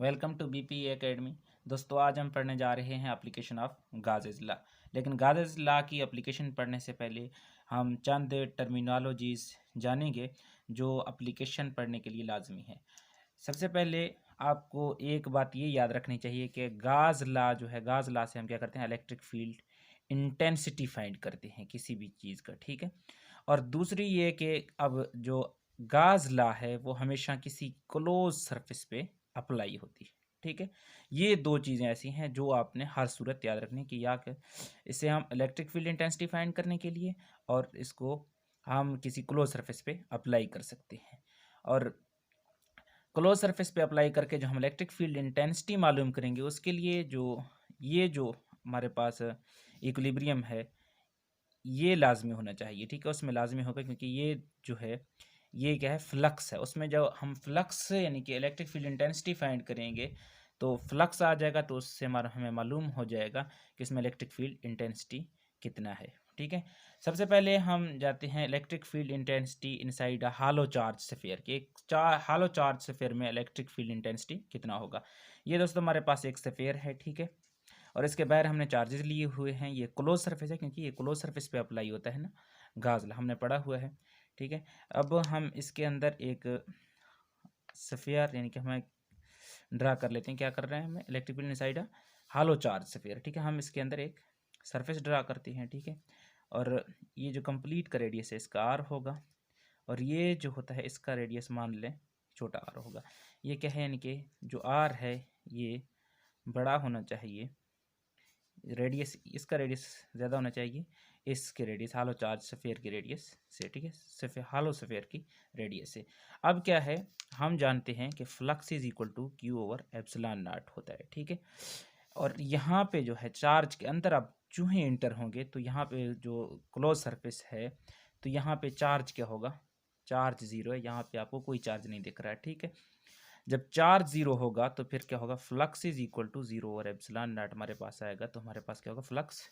Welcome to BPE academy. दोस्तों, आज हम पढ़ने जा रहे हैं एप्लीकेशन ऑफ गाजेज लॉ। लेकिन गाजेज लॉ की एप्लीकेशन पढ़ने से पहले हम चंद टर्मिनोलॉजीज जानेंगे जो एप्लीकेशन पढ़ने के लिए लाजमी है। सबसे पहले आपको एक बात ये याद रखनी चाहिए कि गाज लॉ जो है, गाज लॉ से हम क्या करते हैं, इलेक्ट्रिक फील्ड इंटेंसिटी फाइंड करते हैं किसी भी चीज़ का, ठीक है। और दूसरी ये कि अब जो गाज लॉ है वो हमेशा किसी क्लोज सरफेस पे अप्लाई होती है, ठीक है। ये दो चीज़ें ऐसी हैं जो आपने हर सूरत याद रखनी कि या कि इसे हम इलेक्ट्रिक फील्ड इंटेंसिटी फाइंड करने के लिए और इसको हम किसी क्लोज सरफेस पे अप्लाई कर सकते हैं। और क्लोज सरफेस पे अप्लाई करके जो हम इलेक्ट्रिक फील्ड इंटेंसिटी मालूम करेंगे उसके लिए जो हमारे पास इक्विलिब्रियम है ये लाजमी होना चाहिए, ठीक है। उसमें लाजमी होगा क्योंकि ये जो है ये क्या है, फ्लक्स है। उसमें जब हम फ्लक्स यानी कि इलेक्ट्रिक फील्ड इंटेंसिटी फाइंड करेंगे तो फ्लक्स आ जाएगा, तो उससे हमें मालूम हो जाएगा कि इसमें इलेक्ट्रिक फील्ड इंटेंसिटी कितना है, ठीक है। सबसे पहले हम जाते हैं electric field intensity inside a hello charge sphere के। एक हालो चार्ज स्फीयर में इलेक्ट्रिक फील्ड इंटेंसिटी कितना होगा। ये दोस्तों हमारे पास एक स्फीयर है, ठीक है। और इसके बाहर हमने चार्जेस लिए हुए हैं। ये क्लोज सरफेस है क्योंकि ये क्लोज सरफेस पे अप्लाई होता है ना, गाजला हमने पढ़ा हुआ है, ठीक है। अब हम इसके अंदर एक स्फीयर यानी कि हमें ड्रा कर लेते हैं। क्या कर रहे हैं, हमें electric field inside a hello charge sphere, ठीक है। हम इसके अंदर एक सरफेस ड्रा करते हैं, ठीक है। और ये जो कंप्लीट का रेडियस है इसका आर होगा, और ये जो होता है इसका रेडियस मान लें छोटा आर होगा। ये क्या है, यानी कि जो आर है ये बड़ा होना चाहिए, रेडियस इसका रेडियस ज़्यादा होना चाहिए इसके रेडियस, हालो चार्ज स्फीयर की रेडियस से, ठीक है, स्फीयर हालो स्फीयर की रेडियस से। अब क्या है, हम जानते हैं कि flux is equal to q over epsilon naught होता है, ठीक है। और यहाँ पे जो है चार्ज के अंदर अब चूहे इंटर होंगे तो यहाँ पे जो क्लोज सरफेस है तो यहाँ पे चार्ज क्या होगा, चार्ज ज़ीरो है। यहाँ पे आपको कोई चार्ज नहीं दिख रहा है, ठीक है। जब चार्ज जीरो होगा तो फिर क्या होगा, flux is equal to zero और एप्सिलॉन नॉट हमारे पास आएगा, तो हमारे पास क्या होगा, फ्लक्स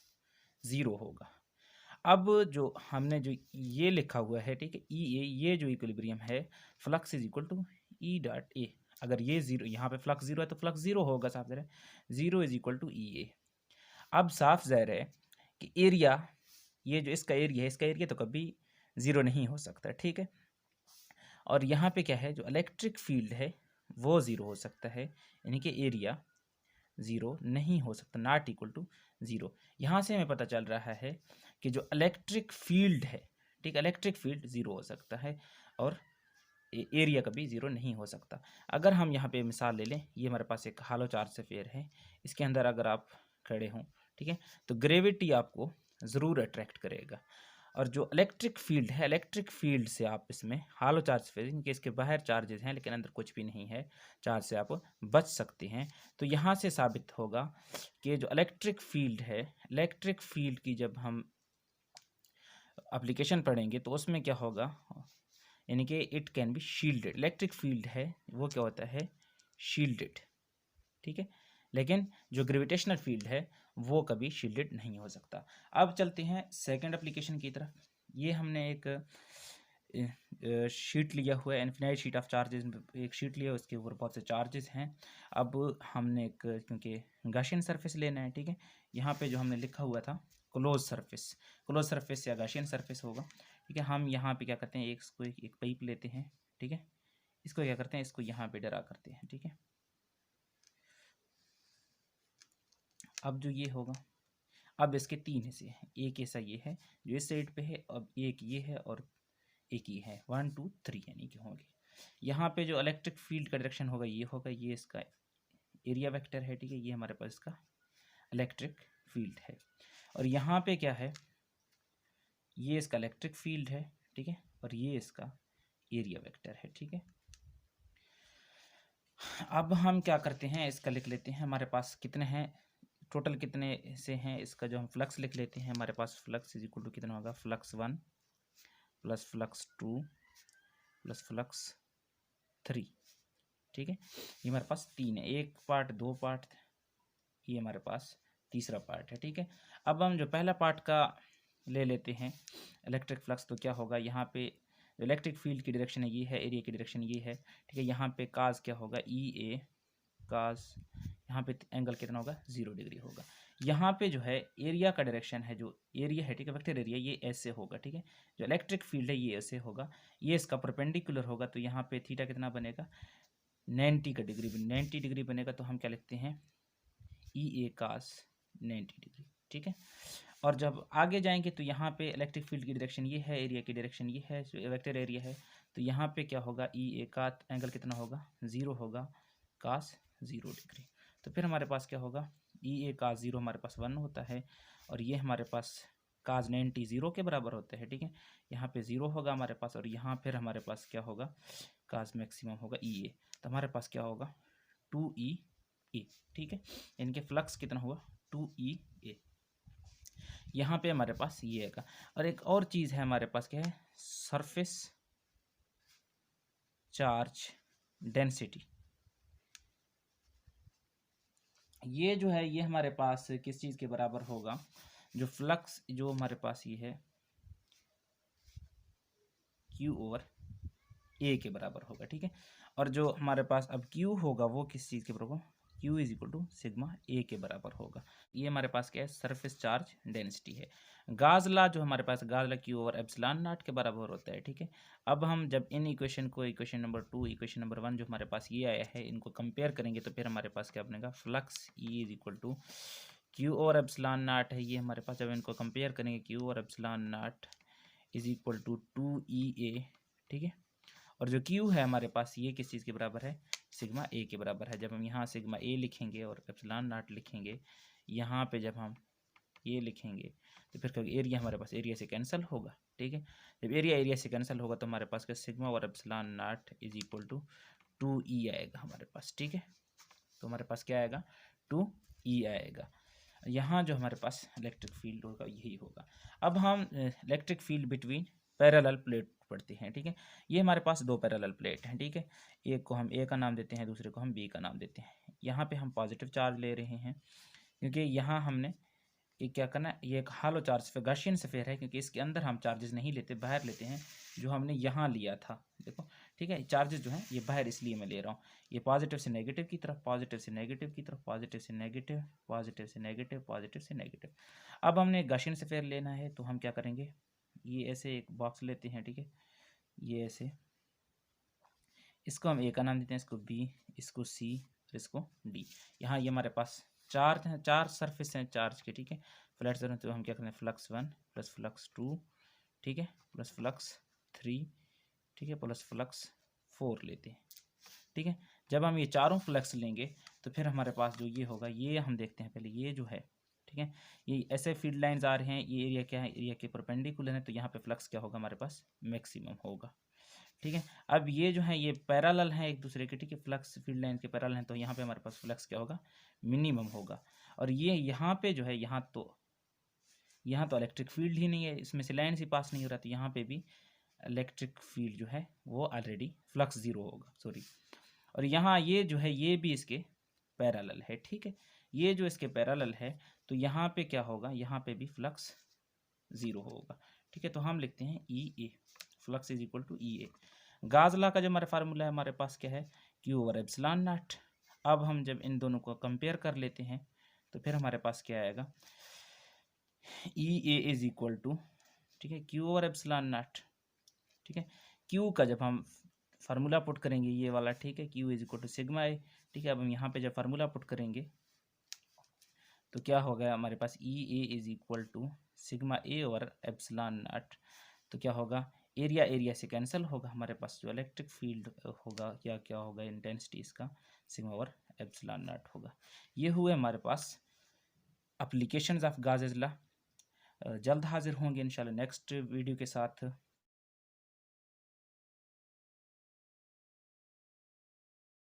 जीरो होगा। अब जो हमने जो ये लिखा हुआ है, ठीक है, ई ए, ये जो इक्विलिब्रियम है, flux is equal to E dot A. अगर ये जीरो, यहाँ पे फ्लक्स जीरो है तो फ्लक्स जीरो होगा, साफ ज़ाहिर है, जीरो इज इक्वल टू ई ए। अब साफ ज़ाहिर है कि एरिया, ये जो इसका एरिया है, इसका एरिया तो कभी ज़ीरो नहीं हो सकता, ठीक है। और यहाँ पे क्या है, जो इलेक्ट्रिक फील्ड है वो ज़ीरो हो सकता है, यानी कि एरिया ज़ीरो नहीं हो सकता, नॉट इक्वल टू ज़ीरो। यहाँ से हमें पता चल रहा है कि जो इलेक्ट्रिक फील्ड है, ठीक, इलेक्ट्रिक फील्ड ज़ीरो हो सकता है और एरिया कभी ज़ीरो नहीं हो सकता। अगर हम यहाँ पे मिसाल ले लें, ये हमारे पास एक हालो चार्ज स्फीयर है, इसके अंदर अगर आप खड़े हों, ठीक है, तो ग्रेविटी आपको ज़रूर अट्रैक्ट करेगा। और जो इलेक्ट्रिक फील्ड है, इलेक्ट्रिक फील्ड से आप इसमें हालो चार्ज स्फीयर के इसके बाहर चार्जेस हैं लेकिन अंदर कुछ भी नहीं है, चार्ज से आप बच सकते हैं। तो यहाँ से साबित होगा कि जो इलेक्ट्रिक फील्ड है, इलेक्ट्रिक फील्ड की जब हम एप्लीकेशन पढ़ेंगे तो उसमें क्या होगा, यानी कि it can be shielded. Electric field है वो क्या होता है, शील्डेड, ठीक है। लेकिन जो ग्रेविटेशनल फील्ड है वो कभी शील्डेड नहीं हो सकता। अब चलते हैं सेकंड एप्लीकेशन की तरफ। ये हमने एक शीट लिया हुआ है, इन्फिनाइट शीट ऑफ चार्जेस, एक शीट लिया, उसके ऊपर बहुत से चार्जेस हैं। अब हमने एक, क्योंकि गाशियन सरफेस लेना है, ठीक है, यहाँ पे जो हमने लिखा हुआ था क्लोज सरफेस, क्लोज सरफेस या गाशियन सरफेस होगा, ठीक है। हम यहाँ पे क्या करते हैं, एक पाइप लेते हैं, ठीक है, इसको क्या करते हैं, इसको यहाँ पे ड्रा करते हैं, ठीक है। अब जो ये होगा, अब इसके तीन हिस्से हैं, एक ऐसा ये है जो इस साइड पे है, अब एक ये है और एक ये है, 1 2 3 यानी कि होंगे। यहाँ पे जो इलेक्ट्रिक फील्ड का डायरेक्शन होगा ये होगा, ये इसका एरिया वेक्टर है, ठीक है, ये हमारे पास इसका इलेक्ट्रिक फील्ड है। और यहाँ पे क्या है, ये इसका इलेक्ट्रिक फील्ड है, ठीक है, और ये इसका एरिया वेक्टर है, ठीक है। अब हम क्या करते हैं, इसका लिख लेते हैं, हमारे पास कितने हैं टोटल, कितने से हैं, इसका जो हम फ्लक्स लिख लेते हैं। हमारे पास फ्लक्स इज इक्वल टू कितना होगा, flux 1 plus flux 2 plus flux 3, ठीक है। ये हमारे पास तीन है, एक पार्ट, दो पार्ट, ये हमारे पास तीसरा पार्ट है, ठीक है। अब हम जो पहला पार्ट का ले लेते हैं इलेक्ट्रिक फ्लक्स, तो क्या होगा, यहाँ पे जो इलेक्ट्रिक फील्ड की डायरेक्शन है ये है, एरिया की डायरेक्शन ये है, ठीक है। यहाँ पे काज क्या होगा, ई ए काज, यहाँ पे एंगल कितना होगा 0 डिग्री होगा। यहाँ पे जो है एरिया का डायरेक्शन है, जो एरिया है ठीक है, वेक्टर एरिया ये ऐसे होगा ठीक है, जो इलेक्ट्रिक फील्ड है ये ऐसे होगा, ये इसका परपेंडिकुलर होगा, तो यहाँ पे थीटा कितना बनेगा 90 का डिग्री, 90 डिग्री बनेगा, तो हम क्या लिखते हैं ई ए कास 90 डिग्री ठीक है। और जब आगे जाएंगे तो यहाँ पे इलेक्ट्रिक फील्ड की डायरेक्शन ये है, एरिया की डायरेक्शन ये है, वेक्टर एरिया है, तो यहाँ पे क्या होगा ई ए का एंगल कितना होगा 0 होगा, कास 0 डिग्री। तो फिर हमारे पास क्या होगा ई ए कास 0 हमारे पास 1 होता है, और ये हमारे पास कास 90 0 के बराबर होता है ठीक है, यहाँ पे 0 होगा हमारे पास, और यहाँ फिर हमारे पास क्या होगा कास मैक्सिमम होगा ई ए, तो हमारे पास क्या होगा 2E ए ठीक है, इनके फ्लक्स कितना हुआ 2E ए। यहाँ पे हमारे पास ये है। और एक और चीज़ है हमारे पास क्या है सरफेस चार्ज डेंसिटी, ये जो है ये हमारे पास किस चीज़ के बराबर होगा, जो फ्लक्स जो हमारे पास ये है Q ओवर A के बराबर होगा ठीक है। और जो हमारे पास अब Q होगा वो किस चीज़ के बराबर, Q is equal to sigma A के बराबर होगा। ये हमारे पास क्या है सरफेस चार्ज डेंसिटी है। गाज लॉ जो हमारे पास गाज law Q over epsilon not के बराबर होता है ठीक है। अब हम जब इन इक्वेशन को इक्वेशन नंबर 2 इक्वेशन नंबर 1 जो हमारे पास ये आया है इनको कंपेयर करेंगे तो फिर हमारे पास क्या बनेगा flux E is equal to Q over epsilon naught है, ये हमारे पास जब इनको कंपेयर करेंगे Q over epsilon naught is equal to 2EA ठीक है। और जो Q है हमारे पास ये किस चीज़ के बराबर है सिग्मा A के बराबर है। जब हम यहाँ सिग्मा A लिखेंगे और एप्सिलॉन नॉट लिखेंगे, यहाँ पे जब हम ये लिखेंगे तो फिर एरिया हमारे पास एरिया से कैंसिल होगा ठीक है। जब एरिया से कैंसिल होगा तो हमारे पास क्या सिग्मा और epsilon naught is equal to 2E आएगा हमारे पास ठीक है। तो हमारे पास क्या आएगा 2E आएगा। यहाँ जो हमारे पास इलेक्ट्रिक फील्ड होगा यही होगा। अब हम electric field between parallel plate पढ़ते हैं ठीक है। ये हमारे पास दो पैरेलल प्लेट हैं ठीक है, एक को हम ए का नाम देते हैं दूसरे को हम बी का नाम देते हैं। यहाँ पे हम पॉजिटिव चार्ज ले रहे हैं क्योंकि यहाँ हमने ये क्या करना है, ये एक हालो चार्ज पे गॉसियन स्फीयर है क्योंकि इसके अंदर हम चार्जेस नहीं लेते, बाहर लेते हैं जो हमने यहाँ लिया था देखो ठीक है। चार्जेस जो हैं ये बाहर इसलिए मैं ले रहा हूँ, ये पॉजिटिव से नेगेटिव की तरफ, पॉजिटिव से नेगेटिव की तरफ, पॉजिटिव से नेगेटिव, पॉजिटिव से नेगेटिव, पॉजिटिव से नेगेटिव। अब हमने गॉसियन स्फीयर लेना है तो हम क्या करेंगे, ये ऐसे एक बॉक्स लेते हैं ठीक है, ये ऐसे इसको हम ए का नाम देते हैं, इसको बी, इसको सी, इसको डी। यहाँ ये हमारे पास चार्ज हैं, चार सरफेस हैं चार्ज के ठीक है, फ्लैट सरफेस। तो हम क्या करें फ्लक्स 1 प्लस फ्लक्स 2 ठीक है प्लस फ्लक्स 3 ठीक है प्लस फ्लक्स 4 लेते हैं ठीक है। जब हम ये चारों फ्लक्स लेंगे तो फिर हमारे पास जो ये होगा ये हम देखते हैं पहले, ये जो है ठीक है ये ऐसे फील्ड लाइंस आ रहे हैं, ये एरिया क्या है एरिया के परपेंडिकुलर है, तो यहाँ पे फ्लक्स क्या होगा हमारे पास मैक्सिमम होगा ठीक है। अब ये जो है ये पैरेलल हैं एक दूसरे के ठीक है, फ्लक्स फील्ड लाइन के पैरेलल हैं, तो यहाँ पे हमारे पास फ्लक्स क्या होगा मिनिमम होगा। और ये यहाँ पे जो है यहाँ तो इलेक्ट्रिक फील्ड ही नहीं है, इसमें से लाइन से पास नहीं हो रहा, तो यहाँ पे भी इलेक्ट्रिक फील्ड जो है वो ऑलरेडी फ्लक्स 0 होगा सॉरी। और यहाँ ये जो है ये भी इसके पैरेलल है ठीक है, ये जो इसके पैरेलल है तो यहाँ पे क्या होगा, यहाँ पे भी फ्लक्स 0 होगा ठीक है। तो हम लिखते हैं ई ए, फ्लक्स इज इक्वल टू ई ए। गाज लॉ का जो हमारा फार्मूला है हमारे पास क्या है क्यू ओवर एप्सिलॉन नॉट। अब हम जब इन दोनों को कंपेयर कर लेते हैं तो फिर हमारे पास क्या आएगा ई ए इज इक्वल टू ठीक है क्यू ओवर एप्सिलॉन नॉट ठीक है। क्यू का जब हम फार्मूला पुट करेंगे ये वाला ठीक है, Q is equal to sigma A ठीक है। अब हम यहाँ पे जब फार्मूला पुट करेंगे तो क्या हो गया हमारे पास E A is equal to sigma A over epsilon naught. तो क्या होगा एरिया से कैंसिल होगा, हमारे पास जो इलेक्ट्रिक फील्ड होगा क्या होगा इंटेंसिटी इसका सिग्मा ओवर एप्सिलॉन नॉट होगा। ये हुए हमारे पास एप्लीकेशंस ऑफ गाजेस लॉ। जल्द हाजिर होंगे इंशाल्लाह नेक्स्ट वीडियो के साथ।